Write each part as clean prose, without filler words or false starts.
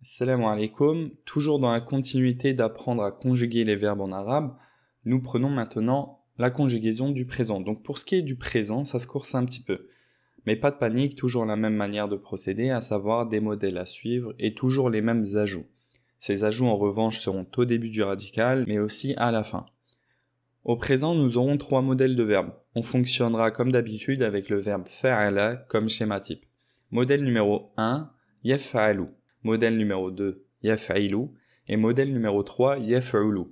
Salam alaikum, toujours dans la continuité d'apprendre à conjuguer les verbes en arabe, nous prenons maintenant la conjugaison du présent. Donc pour ce qui est du présent, ça se course un petit peu. Mais pas de panique, toujours la même manière de procéder, à savoir des modèles à suivre et toujours les mêmes ajouts. Ces ajouts en revanche seront au début du radical, mais aussi à la fin. Au présent, nous aurons 3 modèles de verbes. On fonctionnera comme d'habitude avec le verbe fa'ala comme schéma type. Modèle numéro 1, yaf'alu. Modèle numéro 2, yaf'ilu, et modèle numéro 3, yaf'ulu.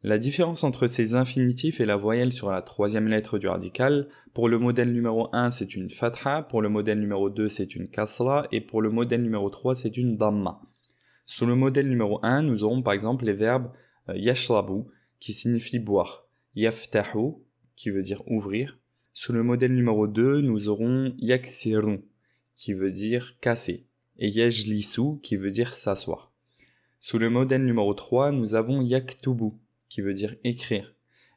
La différence entre ces infinitifs et la voyelle sur la troisième lettre du radical, pour le modèle numéro 1, c'est une fatha, pour le modèle numéro 2, c'est une kasra, et pour le modèle numéro 3, c'est une damma. Sous le modèle numéro 1, nous aurons par exemple les verbes yashrabu, qui signifie boire, yaftahu, qui veut dire ouvrir. Sous le modèle numéro 2, nous aurons yaksiru, qui veut dire casser, et yajlisu qui veut dire s'asseoir. Sous le modèle numéro 3, nous avons yaktubu qui veut dire écrire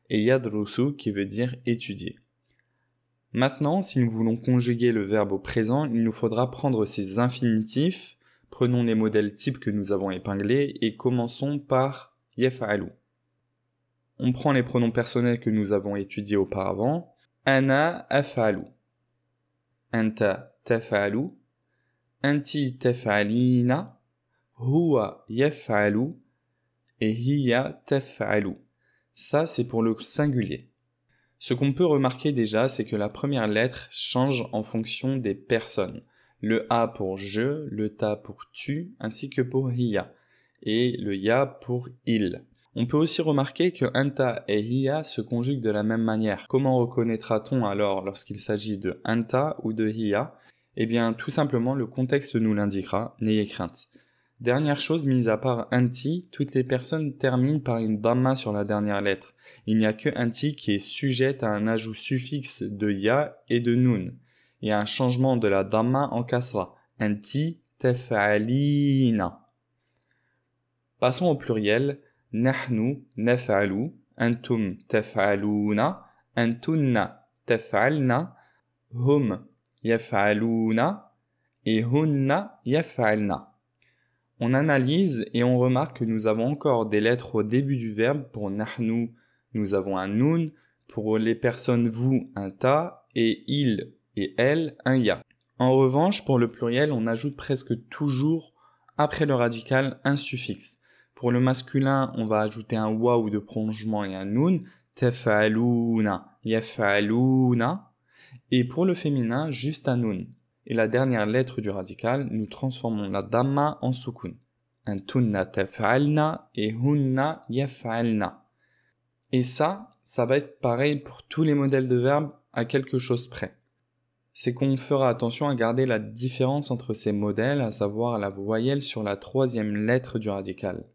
et yadrusu qui veut dire étudier. Maintenant, si nous voulons conjuguer le verbe au présent, il nous faudra prendre ces infinitifs, prenons les modèles types que nous avons épinglés et commençons par yaf'alu. On prend les pronoms personnels que nous avons étudiés auparavant. Ana af'alu. Anta taf'alu. Anti taf'alina, huwa yaf'alu et hiya taf'alu. Ça, c'est pour le singulier. Ce qu'on peut remarquer déjà, c'est que la première lettre change en fonction des personnes. Le A pour je, le ta pour tu, ainsi que pour hiya, et le ya pour il. On peut aussi remarquer que anta et hiya se conjuguent de la même manière. Comment reconnaîtra-t-on alors lorsqu'il s'agit de anta ou de hiya ? Eh bien, tout simplement, le contexte nous l'indiquera, n'ayez crainte. Dernière chose, mis à part anti, toutes les personnes terminent par une damma sur la dernière lettre. Il n'y a que anti qui est sujette à un ajout suffixe de ya et de nun, et à un changement de la damma en kasra. Anti taf'alina. Passons au pluriel. Nahnu naf'alu, antum taf'aluna, antunna taf'alna, hum yaf'aluna et hunna yaf'alna. On analyse et on remarque que nous avons encore des lettres au début du verbe. Pour nahnu, nous avons un nun. Pour les personnes vous, un ta. Et il et elle, un ya. En revanche, pour le pluriel, on ajoute presque toujours après le radical un suffixe. Pour le masculin, on va ajouter un waw de prolongement et un nun. Taf'aluna, yaf'aluna. Et pour le féminin, juste un nun. Et la dernière lettre du radical, nous transformons la damma en sukun. Antunna taf'alna et hunna yaf'alna. Et ça va être pareil pour tous les modèles de verbes à quelque chose près. C'est qu'on fera attention à garder la différence entre ces modèles, à savoir la voyelle sur la troisième lettre du radical.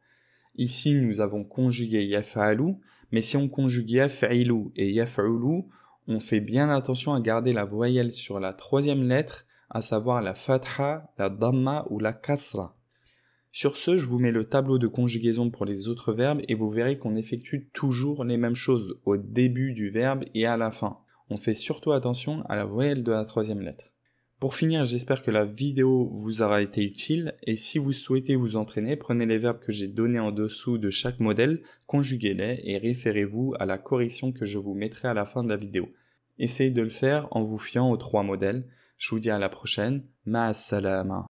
Ici, nous avons conjugué yaf'alu, mais si on conjugue yaf'ilu et yaf'ulu, on fait bien attention à garder la voyelle sur la troisième lettre, à savoir la fatha, la damma ou la kasra. Sur ce, je vous mets le tableau de conjugaison pour les autres verbes et vous verrez qu'on effectue toujours les mêmes choses au début du verbe et à la fin. On fait surtout attention à la voyelle de la troisième lettre. Pour finir, j'espère que la vidéo vous aura été utile et si vous souhaitez vous entraîner, prenez les verbes que j'ai donnés en dessous de chaque modèle, conjuguez-les et référez-vous à la correction que je vous mettrai à la fin de la vidéo. Essayez de le faire en vous fiant aux 3 modèles. Je vous dis à la prochaine. Ma'as salama.